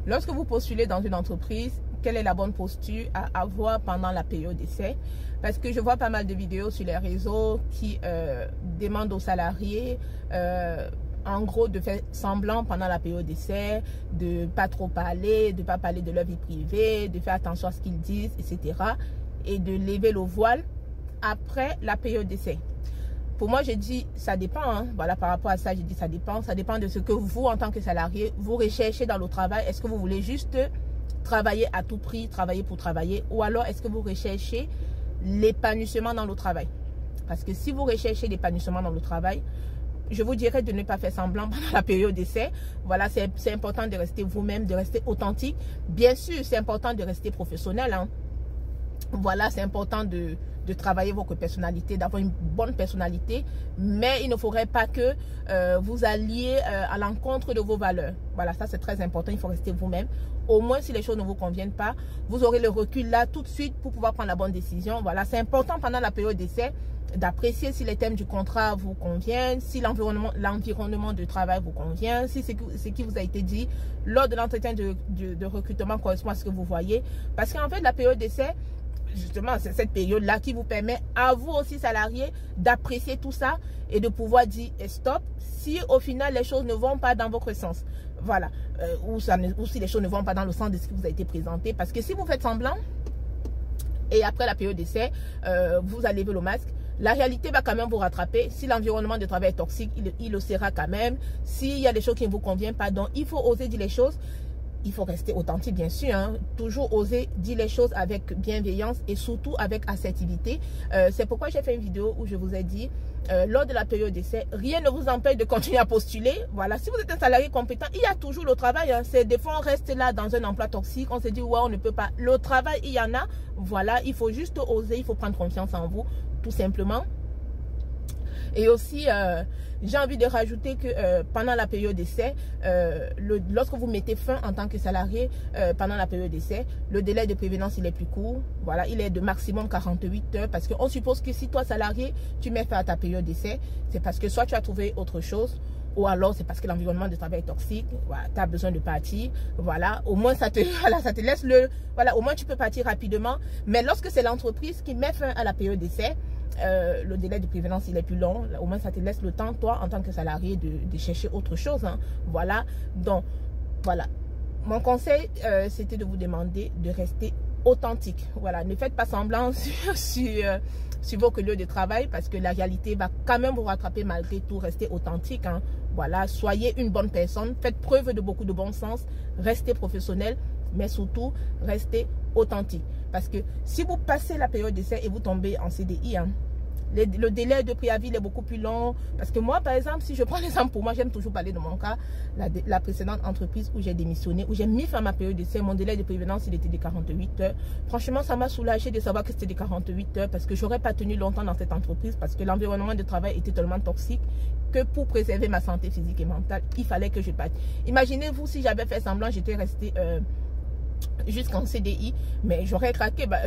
Lorsque vous postulez dans une entreprise, quelle est la bonne posture à avoir pendant la période d'essai? Parce que je vois pas mal de vidéos sur les réseaux qui demandent aux salariés en gros de faire semblant pendant la période d'essai, de ne pas trop parler, de ne pas parler de leur vie privée, de faire attention à ce qu'ils disent, etc. Et de lever le voile après la période d'essai. Pour moi, j'ai dit, ça dépend. Hein. Voilà, par rapport à ça, j'ai dit, ça dépend. Ça dépend de ce que vous, en tant que salarié, vous recherchez dans le travail. Est-ce que vous voulez juste travailler à tout prix, travailler pour travailler? Ou alors, est-ce que vous recherchez l'épanouissement dans le travail? Parce que si vous recherchez l'épanouissement dans le travail, je vous dirais de ne pas faire semblant pendant la période d'essai. Voilà, c'est important de rester vous-même, de rester authentique. Bien sûr, c'est important de rester professionnel. Hein. Voilà, c'est important de travailler votre personnalité, d'avoir une bonne personnalité, mais il ne faudrait pas que vous alliez à l'encontre de vos valeurs. Voilà, ça c'est très important, il faut rester vous-même. Au moins, si les choses ne vous conviennent pas, vous aurez le recul là tout de suite pour pouvoir prendre la bonne décision. Voilà, c'est important pendant la période d'essai d'apprécier si les thèmes du contrat vous conviennent, si l'environnement de travail vous convient, si ce qui vous a été dit lors de l'entretien de recrutement correspond à ce que vous voyez. Parce qu'en fait, la période d'essai, justement, c'est cette période-là qui vous permet à vous aussi, salariés, d'apprécier tout ça et de pouvoir dire stop si au final les choses ne vont pas dans votre sens. Voilà. Ou si les choses ne vont pas dans le sens de ce qui vous a été présenté. Parce que si vous faites semblant et après la période d'essai, vous allez lever le masque, la réalité va quand même vous rattraper. Si l'environnement de travail est toxique, il le sera quand même. S'il y a des choses qui ne vous conviennent pas, donc il faut oser dire les choses. Il faut rester authentique, bien sûr. Hein. Toujours oser dire les choses avec bienveillance et surtout avec assertivité. C'est pourquoi j'ai fait une vidéo où je vous ai dit, lors de la période d'essai, rien ne vous empêche de continuer à postuler. Voilà, si vous êtes un salarié compétent, il y a toujours le travail. Hein. Des fois, on reste là dans un emploi toxique. On se dit, ouais, on ne peut pas. Le travail, il y en a. Voilà, il faut juste oser, il faut prendre confiance en vous, tout simplement. Et aussi, j'ai envie de rajouter que pendant la période d'essai, lorsque vous mettez fin en tant que salarié pendant la période d'essai, le délai de prévenance, il est plus court. Voilà, il est de maximum 48 heures. Parce qu'on suppose que si toi, salarié, tu mets fin à ta période d'essai, c'est parce que soit tu as trouvé autre chose, ou alors c'est parce que l'environnement de travail est toxique. Voilà, tu as besoin de partir. Voilà, au moins ça te laisse voilà, au moins tu peux partir rapidement. Mais lorsque c'est l'entreprise qui met fin à la période d'essai, le délai de prévenance il est plus long. Au moins ça te laisse le temps, toi en tant que salarié, de chercher autre chose. Hein. Voilà, donc voilà, mon conseil c'était de vous demander de rester authentique. Voilà, ne faites pas semblant sur vos lieux de travail, parce que la réalité va quand même vous rattraper malgré tout. Restez authentique. Hein. Voilà, soyez une bonne personne, faites preuve de beaucoup de bon sens, restez professionnel, mais surtout restez authentique. Parce que si vous passez la période d'essai et vous tombez en CDI, hein, le délai de préavis est beaucoup plus long. Parce que moi, par exemple, si je prends l'exemple pour moi, j'aime toujours parler de mon cas, la précédente entreprise où j'ai démissionné, où j'ai mis fin à ma période d'essai, mon délai de prévenance, il était de 48 heures. Franchement, ça m'a soulagé de savoir que c'était de 48 heures, parce que j'aurais pas tenu longtemps dans cette entreprise, parce que l'environnement de travail était tellement toxique que pour préserver ma santé physique et mentale, il fallait que je parte. Imaginez-vous si j'avais fait semblant, j'étais restée jusqu'en CDI, mais j'aurais craqué. Bah,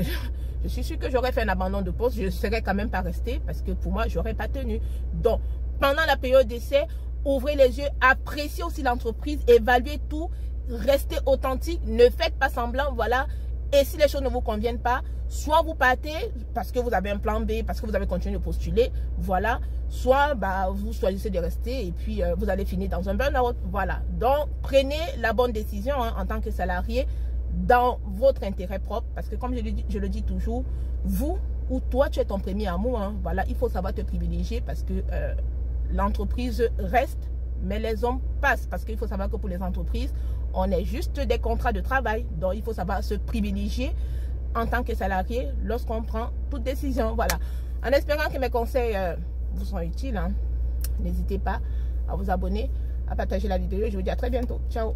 je suis sûre que j'aurais fait un abandon de poste, je ne serais quand même pas restée, parce que pour moi, j'aurais pas tenu. Donc, pendant la période d'essai, ouvrez les yeux, appréciez aussi l'entreprise, évaluez tout, restez authentique, ne faites pas semblant, voilà. Et si les choses ne vous conviennent pas, soit vous partez parce que vous avez un plan B, parce que vous avez continué de postuler, voilà. Soit bah, vous choisissez de rester et puis vous allez finir dans un burn-out, voilà. Donc, prenez la bonne décision hein, en tant que salarié, dans votre intérêt propre, parce que comme je le dis toujours, vous ou toi tu es ton premier amour, hein, voilà, il faut savoir te privilégier, parce que l'entreprise reste mais les hommes passent, parce qu'il faut savoir que pour les entreprises on est juste des contrats de travail, donc il faut savoir se privilégier en tant que salarié lorsqu'on prend toute décision. Voilà, en espérant que mes conseils vous sont utiles, hein. N'hésitez pas à vous abonner, à partager la vidéo. Je vous dis à très bientôt, ciao.